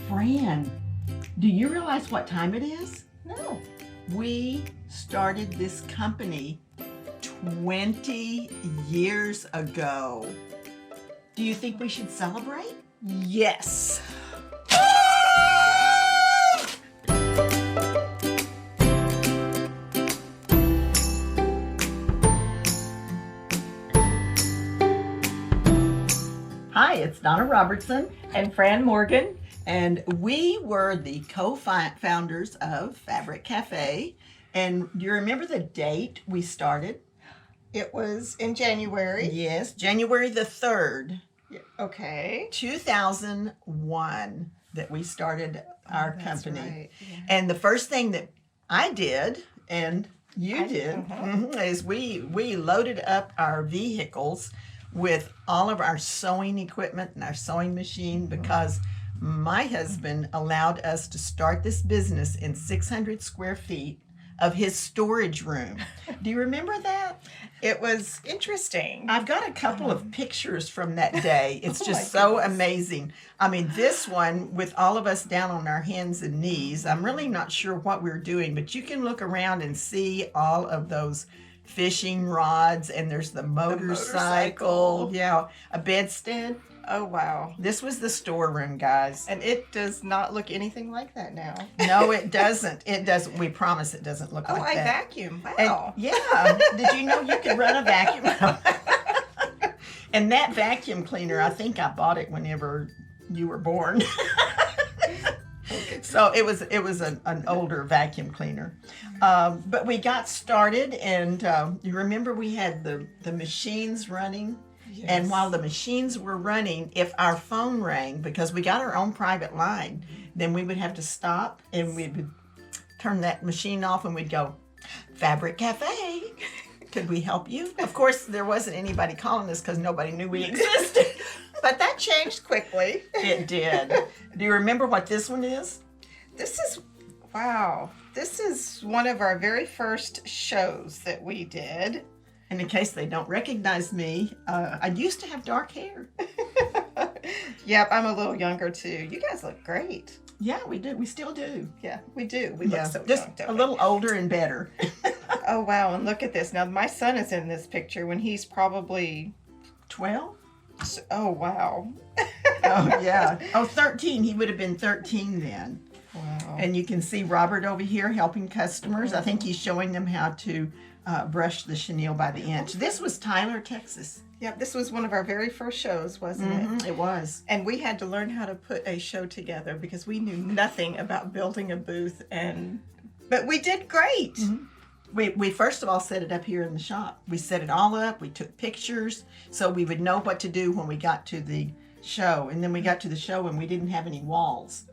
Fran, do you realize what time it is? No. We started this company 20 years ago. Do you think we should celebrate? Yes. Hi, it's Donna Robertson, And Fran Morgan. and we were the co-founders of Fabric Cafe. And do you remember the date we started? It was in January. Yes, January the 3rd, Okay. 2001, that we started our That's company. right. Yeah. And the first thing that I did, and you I- did, uh-huh. is we loaded up our vehicles with all of our sewing equipment and our sewing machine because my husband allowed us to start this business in 600 square feet of his storage room. Do you remember that? It was interesting. I've got a couple of pictures from that day. It's Oh just my so goodness. amazing. I mean, this one with all of us down on our hands and knees, I'm really not sure what we're doing, but you can look around and see all of those fishing rods, and there's the motorcycle. motorcycle. Yeah, a bedstead. Oh, wow. This was the storeroom, guys. And it does not look anything like that now. No, it doesn't. It doesn't. We promise it doesn't look Oh, like I that. vacuum. And, Wow. yeah. Did you know you could run a vacuum? And that vacuum cleaner, I think I bought it whenever you were born. So it was an older vacuum cleaner. But we got started, and you remember we had the machines running. Yes. And while the machines were running, if our phone rang, because we got our own private line, then we would have to stop and we would turn that machine off and we'd go, Fabric Cafe, could we help you? Of course, there wasn't anybody calling us because nobody knew we existed. But that changed quickly. It did. Do you remember what this one is? This is, wow. This is one of our very first shows that we did. And in case they don't recognize me, I used to have dark hair. Yep, I'm a little younger too. You guys look great. Yeah, we do. We still do. Yeah, we do. We Yeah, look so just young, don't a we? little older and better. Oh, wow. And look at this. Now, my son is in this picture when he's probably, 12? oh, wow. Oh, yeah. Oh, 13. He would have been 13 then. Wow. And you can see Robert over here helping customers. I think he's showing them how to brush the chenille by the inch. This was Tyler, Texas. Yep, this was one of our very first shows, wasn't it? It was. And we had to learn how to put a show together because we knew nothing about building a booth, but we did great. We first of all set it up here in the shop. We set it all up. We took pictures so we would know what to do when we got to the show. And then we got to the show and we didn't have any walls.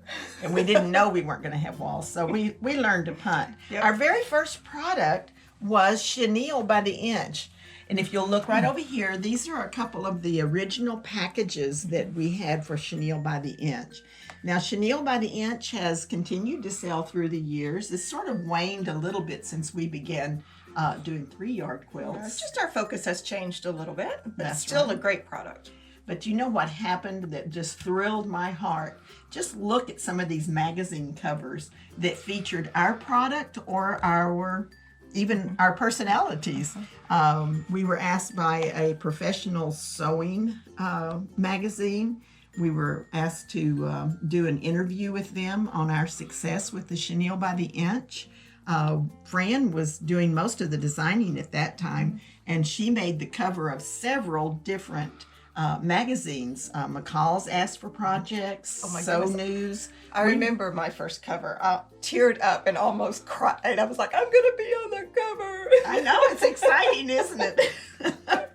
And we didn't know we weren't going to have walls. So we learned to punt. Yep. Our very first product was chenille by the inch. And if you'll look right over here, these are a couple of the original packages that we had for chenille by the inch. Now, chenille by the inch has continued to sell through the years. It's sort of waned a little bit since we began doing 3-yard quilts. Just our focus has changed a little bit, but That's still right. a great product. But you know what happened that just thrilled my heart? Just look at some of these magazine covers that featured our product or even our personalities. We were asked by a professional sewing magazine. We were asked to do an interview with them on our success with the chenille by the inch. Fran was doing most of the designing at that time, and she made the cover of several different magazines. McCall's asked for projects, Oh my So goodness. News. I remember my first cover. I teared up and almost cried. I was like, I'm going to be on the cover. I know, it's exciting, isn't it?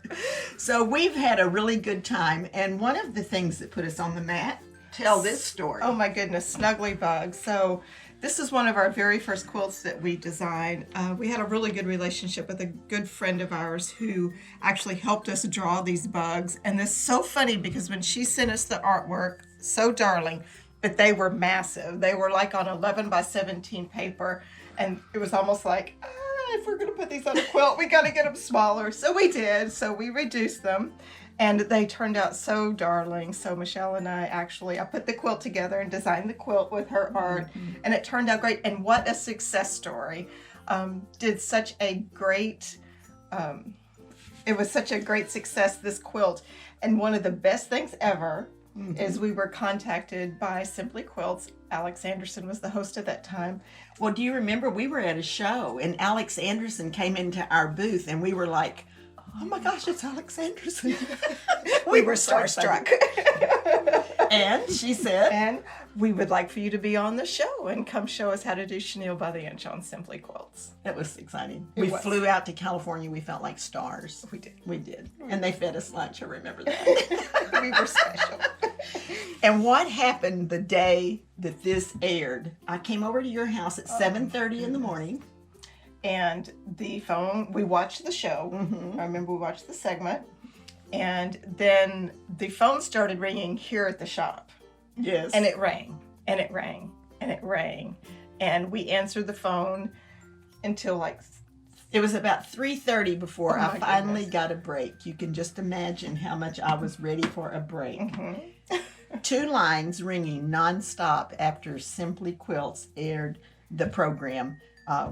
So we've had a really good time, and one of the things that put us on the map, tell this story. Oh my goodness, Snuggly Bug. So this is one of our very first quilts that we designed. We had a really good relationship with a good friend of ours who actually helped us draw these bugs. And this is so funny because when she sent us the artwork, so darling, but they were massive. They were like on 11 by 17 paper. And it was almost like, if we're going to put these on a quilt, we got to get them smaller. So we did. So we reduced them. And they turned out so darling. So Michelle and I put the quilt together and designed the quilt with her art, and it turned out great. And what a success story. Did such a great, it was such a great success, this quilt. And one of the best things ever is we were contacted by Simply Quilts. Alex Anderson was the host at that time. Well, do you remember we were at a show and Alex Anderson came into our booth and we were like, oh my gosh, it's Alex Anderson. We were starstruck. And she said, and we would like for you to be on the show and come show us how to do chenille by the inch on Simply Quilts. that was exciting. It We was. flew out to California. We felt like stars. We did. We did. And they fed us lunch. I remember that. We were special. And what happened the day that this aired? I came over to your house at 7:30 in the morning. And the phone, we watched the show. I remember we watched the segment. And then the phone started ringing here at the shop. Yes. And it rang, and it rang, and it rang. And we answered the phone until like, It was about 3:30 before Oh, I my finally goodness. got a break. You can just imagine how much I was ready for a break. 2 lines ringing nonstop after Simply Quilts aired the program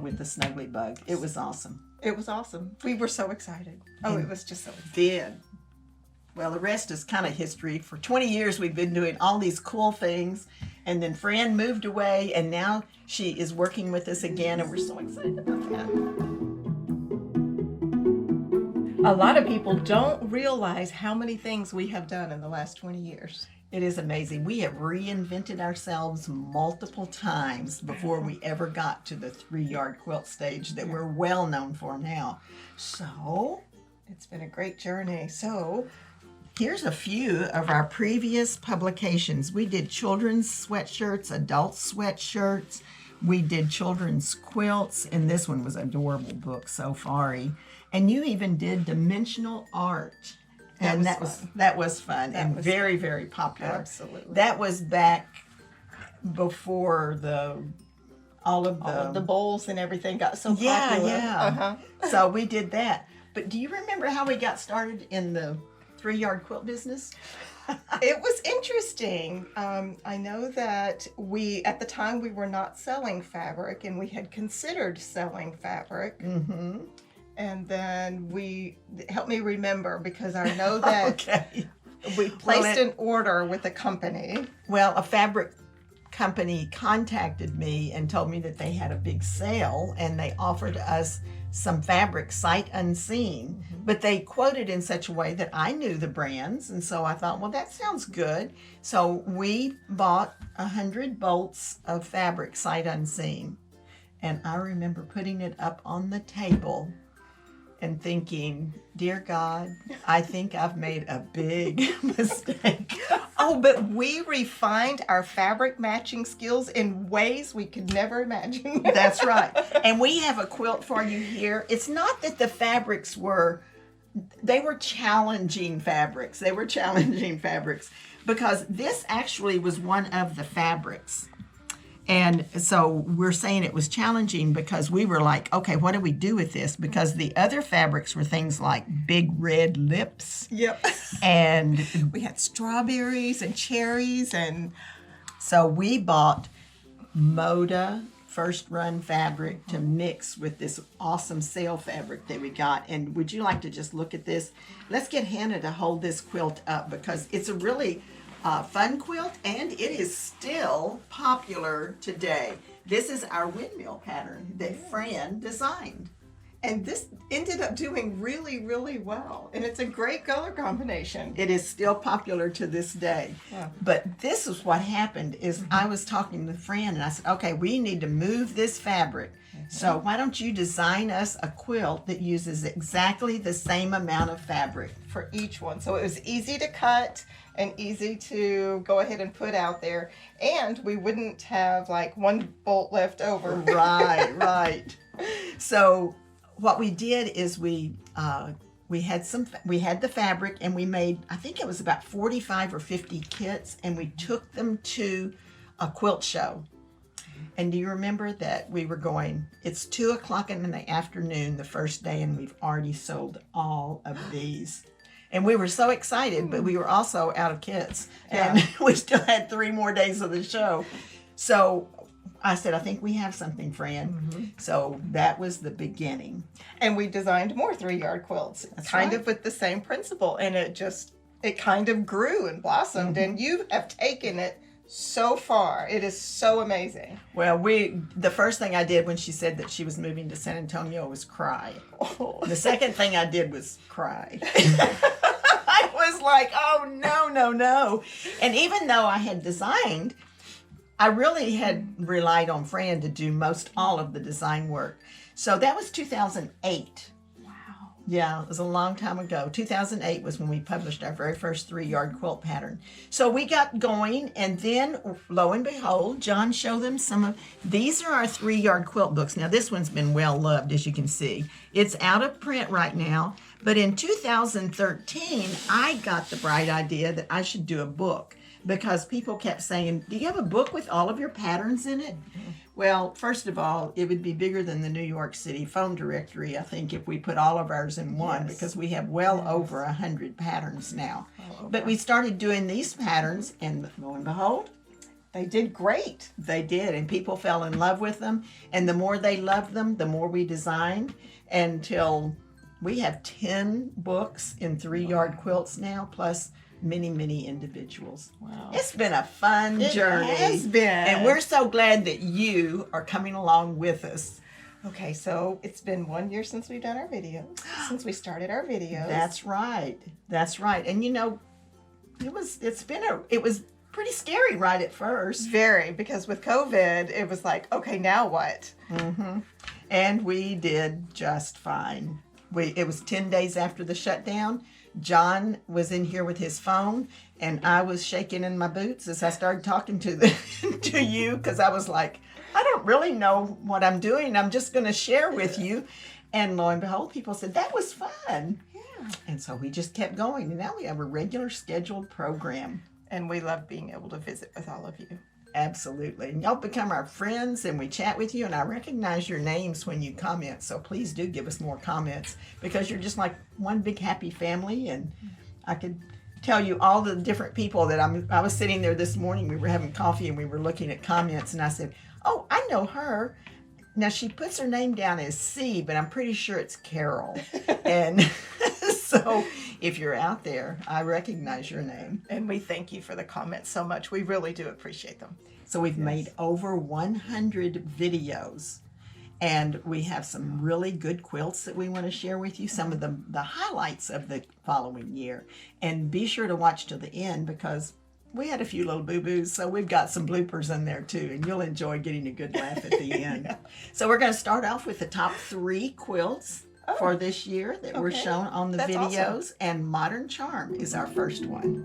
with the Snuggly Bug. It was awesome. it was awesome. We were so excited. Oh, it was just so exciting. Did. Well, the rest is kind of history. For 20 years, we've been doing all these cool things. And then Fran moved away, and now she is working with us again, and we're so excited about that. A lot of people don't realize how many things we have done in the last 20 years. It is amazing. We have reinvented ourselves multiple times before we ever got to the 3-yard quilt stage that we're well known for now. So, It's been a great journey. So, here's a few of our previous publications. We did children's sweatshirts, adult sweatshirts. We did children's quilts, and this one was an adorable book, Safari. And you even did dimensional art. And that was fun and was very, very popular. Absolutely. That was back before all of the bowls and everything got so Yeah, popular. yeah. So we did that. But do you remember how we got started in the 3-yard quilt business? It was interesting. I know that at the time, we were not selling fabric, and we had considered selling fabric. Mm-hmm. And then help me remember, because I know that Okay. we placed an order with a company. Well, a fabric company contacted me and told me that they had a big sale and they offered us some fabric sight unseen, but they quoted in such a way that I knew the brands, and so I thought, well, that sounds good. So we bought 100 bolts of fabric sight unseen, and I remember putting it up on the table and thinking, dear God, I think I've made a big mistake. Oh, but we refined our fabric matching skills in ways we could never imagine. That's right. And we have a quilt for you here. It's not that the fabrics were challenging fabrics. They were challenging fabrics because this actually was one of the fabrics. And so we're saying it was challenging because we were like, okay, what do we do with this? Because the other fabrics were things like big red lips. Yep. And We had strawberries and cherries, and so we bought Moda first run fabric to mix with this awesome sale fabric that we got. And would you like to just look at this? Let's get Hannah to hold this quilt up because it's a really fun quilt and it is still popular today. This is our windmill pattern that Fran designed. and this ended up doing really, really well. And it's a great color combination. It is still popular to this day. Yeah. But this is what happened is I was talking to Fran and I said, okay, we need to move this fabric. So why don't you design us a quilt that uses exactly the same amount of fabric? For each one. So it was easy to cut and easy to go ahead and put out there. And we wouldn't have like one bolt left over. Right. So what we did is we had the fabric and we made, I think it was about 45 or 50 kits, and we took them to a quilt show. And do you remember that we were going, it's 2:00 in the afternoon the first day, and we've already sold all of these. And we were so excited, but we were also out of kits. And we still had 3 more days of the show. So I said, I think we have something, Fran. So that was the beginning. And we designed more 3-yard quilts, kind of with the same principle. And it kind of grew and blossomed. And you have taken it so far. It is so amazing. Well, the first thing I did when she said that she was moving to San Antonio was cry. Oh. The second thing I did was cry. I was like, oh, no, no, no. And even though I had designed, I really had relied on Fran to do most all of the design work. So that was 2008. Yeah, it was a long time ago. 2008 was when we published our very first 3-yard quilt pattern. So we got going, and then, lo and behold, John showed them these are our 3-yard quilt books. Now, this one's been well loved, as you can see. It's out of print right now, but in 2013, I got the bright idea that I should do a book because people kept saying, do you have a book with all of your patterns in it? Well, first of all, it would be bigger than the New York City phone directory, I think, if we put all of ours in one, because we have well over 100 patterns now. But we started doing these patterns, and lo and behold, they did great. They did, and people fell in love with them. And the more they loved them, the more we designed, until we have 10 books in 3-yard quilts now, plus many, many individuals. Wow. It's been a fun journey. It has been. And we're so glad that you are coming along with us. Okay, so it's been 1 year since we've done our videos, since we started our videos. That's right. That's right. And you know, it was pretty scary right at first. Very, because with COVID, it was like, okay, now what? And we did just fine. It was 10 days after the shutdown. John was in here with his phone, and I was shaking in my boots as I started talking to you, because I was like, I don't really know what I'm doing. I'm just going to share with you. And lo and behold, people said, that was fun. Yeah. And so we just kept going, and now we have a regular scheduled program. And we love being able to visit with all of you. Absolutely. And y'all become our friends, and we chat with you, and I recognize your names when you comment. So please do give us more comments, because you're just like one big happy family. And I could tell you all the different people that I was sitting there this morning. We were having coffee and we were looking at comments, and I said, oh, I know her. Now she puts her name down as C, but I'm pretty sure it's Carol. And so if you're out there, I recognize your name. And we thank you for the comments so much. We really do appreciate them. So we've made over 100 videos, and we have some really good quilts that we want to share with you, some of the highlights of the following year. And be sure to watch to the end, because we had a few little boo-boos, so we've got some bloopers in there too, and you'll enjoy getting a good laugh at the end. So we're going to start off with the top 3 quilts for this year that were shown on the videos, awesome. And Modern Charm is our first one.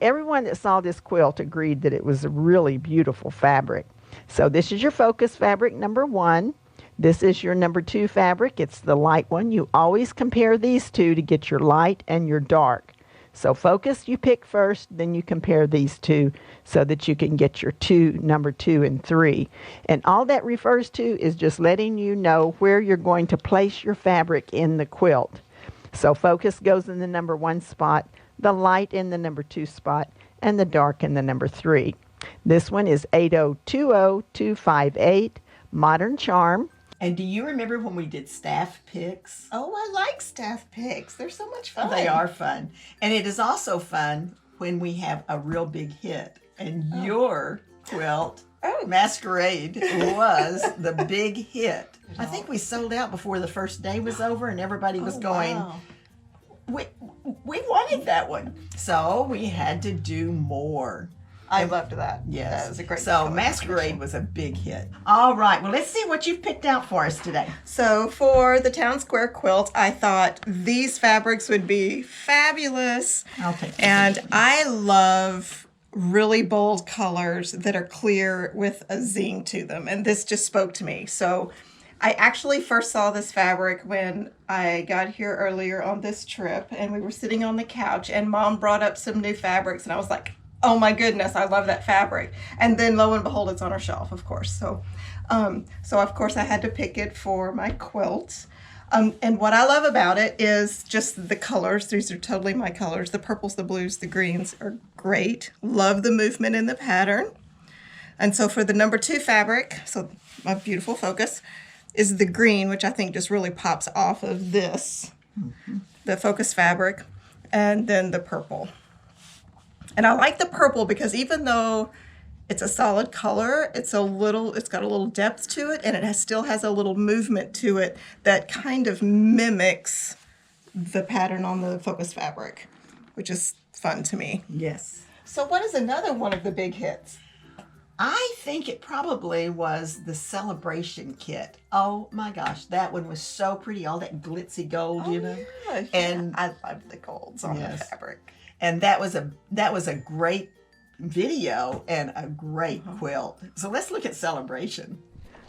Everyone that saw this quilt agreed that it was a really beautiful fabric. So this is your focus fabric number 1. This is your number 2 fabric. It's the light one. You always compare these two to get your light and your dark. So focus you pick first, then you compare these two so that you can get your number 2 and 3. And all that refers to is just letting you know where you're going to place your fabric in the quilt. So focus goes in the number 1 spot, the light in the number 2 spot, and the dark in the number 3. This one is 8020258, Modern Charm. And do you remember when we did staff picks? Oh, I like staff picks. They're so much fun. They are fun. And it is also fun when we have a real big hit. And your quilt, Masquerade, was the big hit. I think we sold out before the first day was over, and everybody was going, wow. we wanted that one. So we had to do more. I loved that. Yes. That was a great So Masquerade was a big hit. All right. Well, let's see what you've picked out for us today. So for the Town Square quilt, I thought these fabrics would be fabulous. I'll take this. And I love really bold colors that are clear with a zing to them. And this just spoke to me. So I actually first saw this fabric when I got here earlier on this trip, and we were sitting on the couch, and Mom brought up some new fabrics, and I was like, oh my goodness, I love that fabric. And then lo and behold, it's on our shelf, of course. So of course I had to pick it for my quilt. And what I love about it is just the colors. These are totally my colors. The purples, the blues, the greens are great. Love the movement in the pattern. And so for the number 2 fabric, so my beautiful focus, is the green, which I think just really pops off of this, the focus fabric, and then the purple. And I like the purple because even though it's a solid color, it's got a little depth to it, and it still has a little movement to it that kind of mimics the pattern on the focus fabric, which is fun to me. Yes. So what is another one of the big hits? I think it probably was the celebration kit. Oh my gosh, that one was so pretty. All that glitzy gold, you know. Yeah, And I love the golds on the fabric. And that was a great video and a great quilt. So let's look at celebration.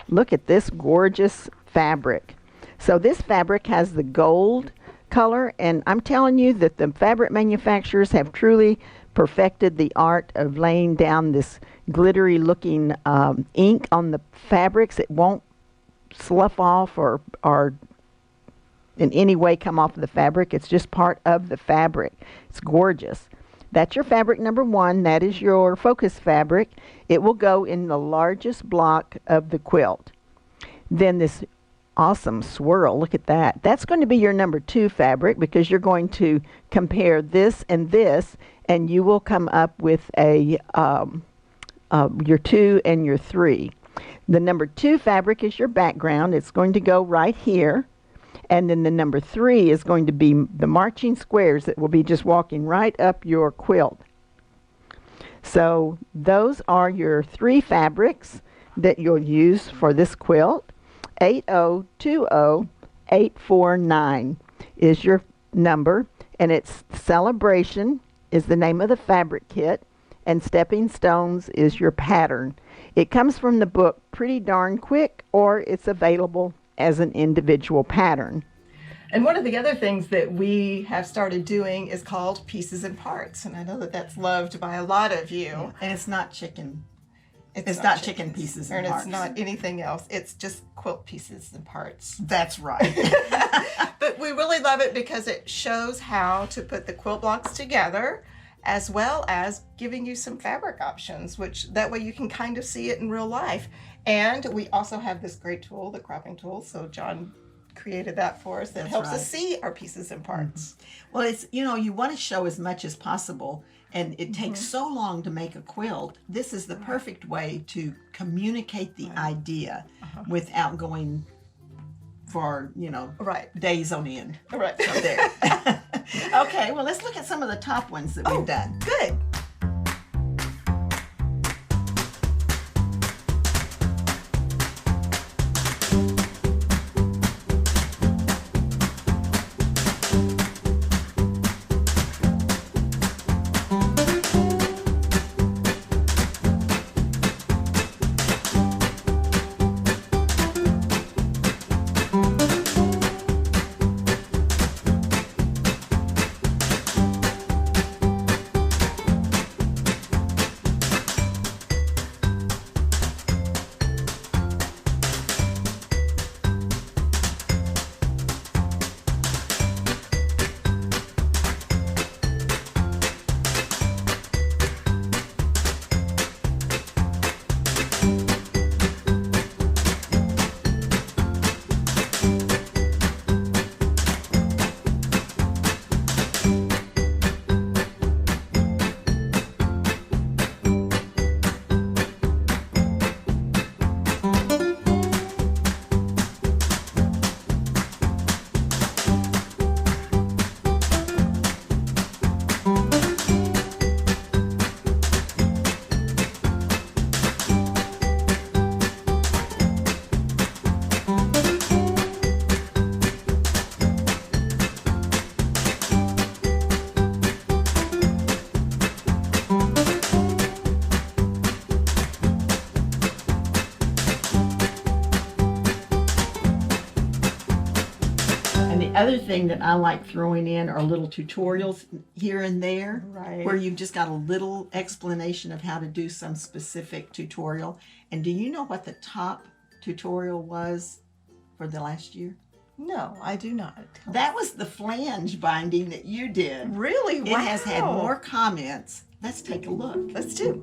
Look at this gorgeous fabric. So this fabric has the gold color, and I'm telling you that the fabric manufacturers have truly perfected the art of laying down this glittery looking ink on the fabrics. It won't slough off or in any way come off of the fabric. It's just part of the fabric. It's gorgeous. That's your fabric number 1. That is your focus fabric. It will go in the largest block of the quilt. Then this awesome swirl, look at that. That's going to be your number 2 fabric because you're going to compare this, and you will come up with a your 2 and your 3. The number 2 fabric is your background. It's going to go right here. And then the number 3 is going to be the marching squares that will be just walking right up your quilt. So those are your 3 fabrics that you'll use for this quilt. 8020849 is your number, and it's Celebration is the name of the fabric kit, and Stepping Stones is your pattern. It comes from the book Pretty Darn Quick, or it's available as an individual pattern. And one of the other things that we have started doing is called Pieces and Parts, and I know that that's loved by a lot of you. Yeah. And it's not chicken. It's not chicken pieces and parts. It's not anything else. It's just quilt pieces and parts. That's right. But we really love it because it shows how to put the quilt blocks together, as well as giving you some fabric options, which that way you can kind of see it in real life. And we also have this great tool, the cropping tool. So John created that for us that helps us see our pieces and parts. Well, it's, you want to show as much as possible, and it takes so long to make a quilt. This is the perfect way to communicate the idea without going for, days on end. Right. So there. Okay, well, let's look at some of the top ones that we've done. Good. other thing that I like throwing in are little tutorials here and there, Right. where you've just got a little explanation of how to do some specific tutorial. And do you know what the top tutorial was for the last year? No, I do not. That was the flange binding that you did. Really? It has had more comments. Let's take a look. Let's do.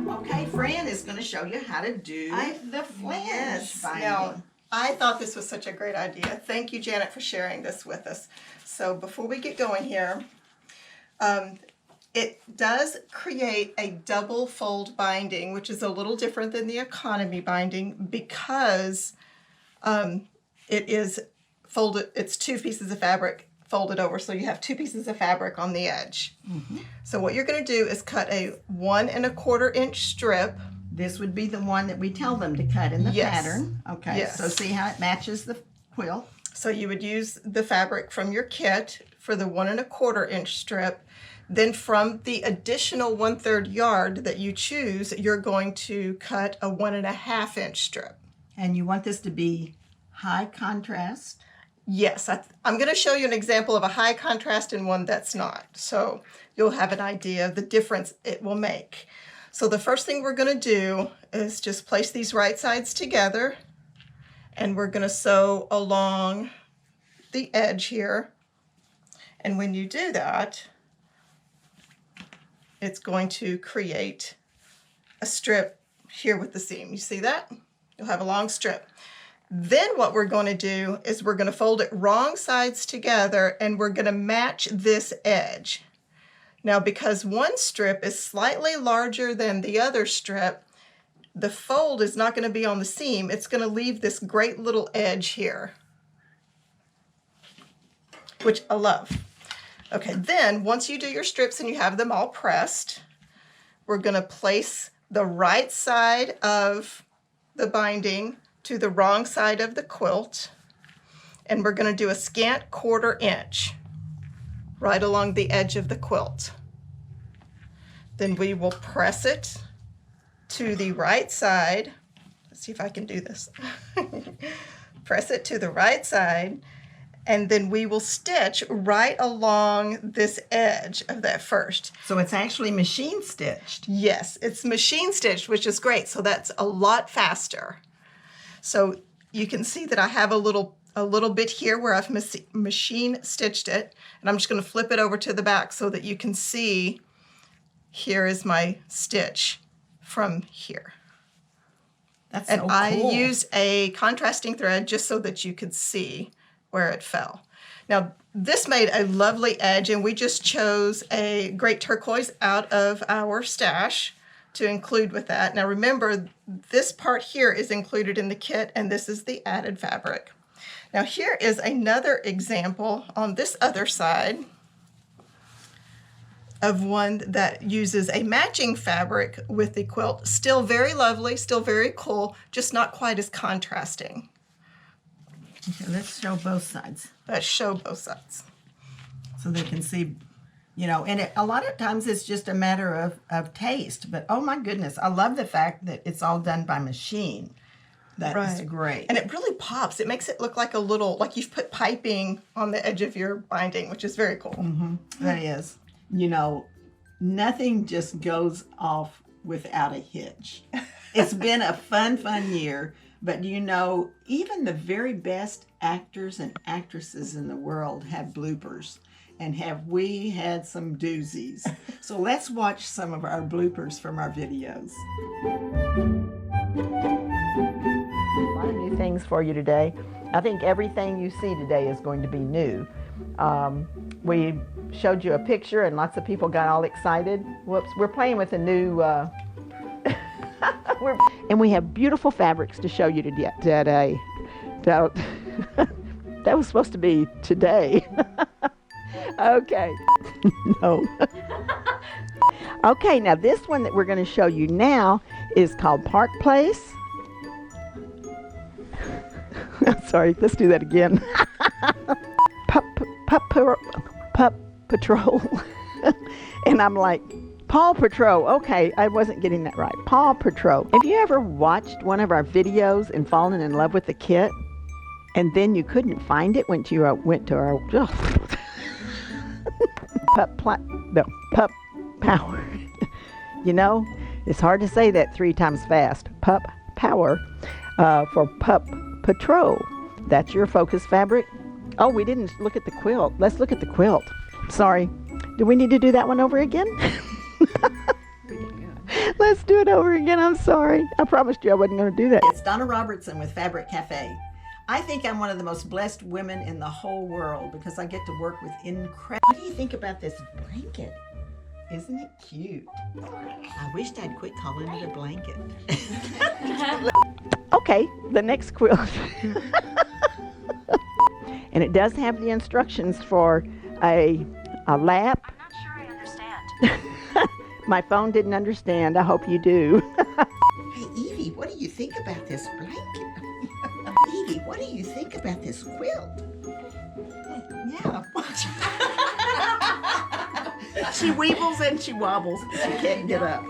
Okay, Fran is going to show you how to do the flange binding. Now, I thought this was such a great idea. Thank you, Janet, for sharing this with us. So before we get going here, it does create a double fold binding, which is a little different than the economy binding because it is folded, it's 2 pieces of fabric folded over, so you have 2 pieces of fabric on the edge. Mm-hmm. So what you're going to do is cut a 1 1/4 inch strip. This would be the one that we tell them to cut in the pattern. Okay, Yes. so see how it matches the quilt? So you would use the fabric from your kit for the 1 1/4 inch strip. Then from the additional 1/3 yard that you choose, you're going to cut a 1 1/2 inch strip. And you want this to be high contrast? Yes, I'm going to show you an example of a high contrast and one that's not. So you'll have an idea of the difference it will make. So the first thing we're going to do is just place these right sides together, and we're going to sew along the edge here. And when you do that, it's going to create a strip here with the seam. You see that? You'll have a long strip. Then what we're going to do is we're going to fold it wrong sides together, and we're going to match this edge. Now, because one strip is slightly larger than the other strip, the fold is not going to be on the seam. It's going to leave this great little edge here, which I love. Okay, then once you do your strips and you have them all pressed, we're going to place the right side of the binding to the wrong side of the quilt, and we're going to do a scant 1/4 inch right along the edge of the quilt. Then we will press it to the right side. Let's see if I can do this. Press it to the right side, and then we will stitch right along this edge of that first. So it's actually machine stitched. Yes, it's machine stitched, which is great. So that's a lot faster. So you can see that I have a little bit here where I've machine stitched it, and I'm just going to flip it over to the back so that you can see here is my stitch from here. That's And so I cool. used a contrasting thread just so that you could see where it fell. Now, this made a lovely edge, and we just chose a great turquoise out of our stash to include with that. Now remember, this part here is included in the kit, and this is the added fabric. Now here is another example on this other side of one that uses a matching fabric with the quilt. Still very lovely, still very cool, just not quite as contrasting. Okay, let's show both sides Let's show both sides. so they can see, you know, and a lot of times it's just a matter of taste, but oh my goodness, I love the fact that it's all done by machine. That is great. And it really pops. It makes it look like a little, like you've put piping on the edge of your binding, which is very cool. Mm-hmm. That is. You know, nothing just goes off without a hitch. It's been a fun year, but you know, even the very best actors and actresses in the world have bloopers. And have we had some doozies? So let's watch some of our bloopers from our videos. A lot of new things for you today. I think everything you see today is going to be new. We showed you a picture and lots of people got all excited. Whoops, we're playing with a new, and we have beautiful fabrics to show you today. That was supposed to be today. Okay, no. Okay, now this one that we're going to show you now is called Park Place. Sorry, let's do that again. Pup Patrol. And I'm like, Paw Patrol. Okay, I wasn't getting that right. Paw Patrol. Have you ever watched one of our videos and fallen in love with the kit, and then you couldn't find it when you went to our Pup Power? You know, it's hard to say that 3 times fast. Pup Power for Pup Patrol. That's your focus fabric. Oh, we didn't look at the quilt. Let's look at the quilt. Sorry. Do we need to do that one over again? Let's do it over again. I'm sorry. I promised you I wasn't going to do that. It's Donna Robertson with Fabric Cafe. I think I'm one of the most blessed women in the whole world because I get to work with incredible... What do you think about this blanket? Isn't it cute? I wished I'd quit calling it a blanket. Okay, the next quilt. And it does have the instructions for a lap. I'm not sure I understand. My phone didn't understand. I hope you do. Hey, Evie, what do you think about this blanket? Evie, what do you think about this quilt? Yeah. She weebles and she wobbles. She can't get up.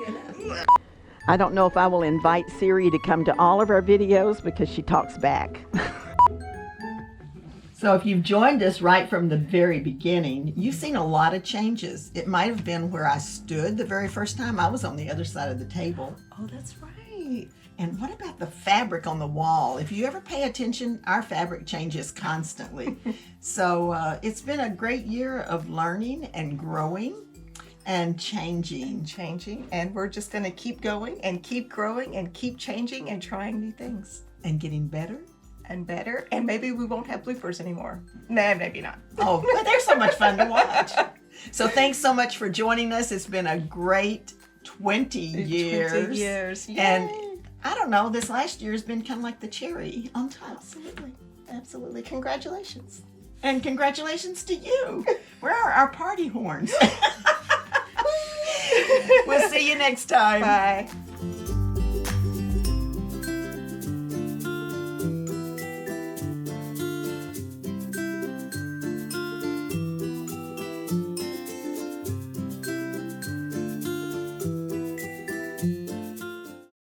I don't know if I will invite Siri to come to all of our videos because she talks back. So if you've joined us right from the very beginning, you've seen a lot of changes. It might have been where I stood the very first time. I was on the other side of the table. Oh, that's right. And what about the fabric on the wall? If you ever pay attention, our fabric changes constantly. So it's been a great year of learning and growing and changing. And we're just going to keep going and keep growing and keep changing and trying new things. And getting better. And better. And maybe we won't have bloopers anymore. Nah, maybe not. Oh, but they're so much fun to watch. So thanks so much for joining us. It's been a great 20 years. 20 years. Yay. And I don't know, this last year has been kind of like the cherry on top. Absolutely. Absolutely. Congratulations. And congratulations to you. Where are our party horns? We'll see you next time. Bye.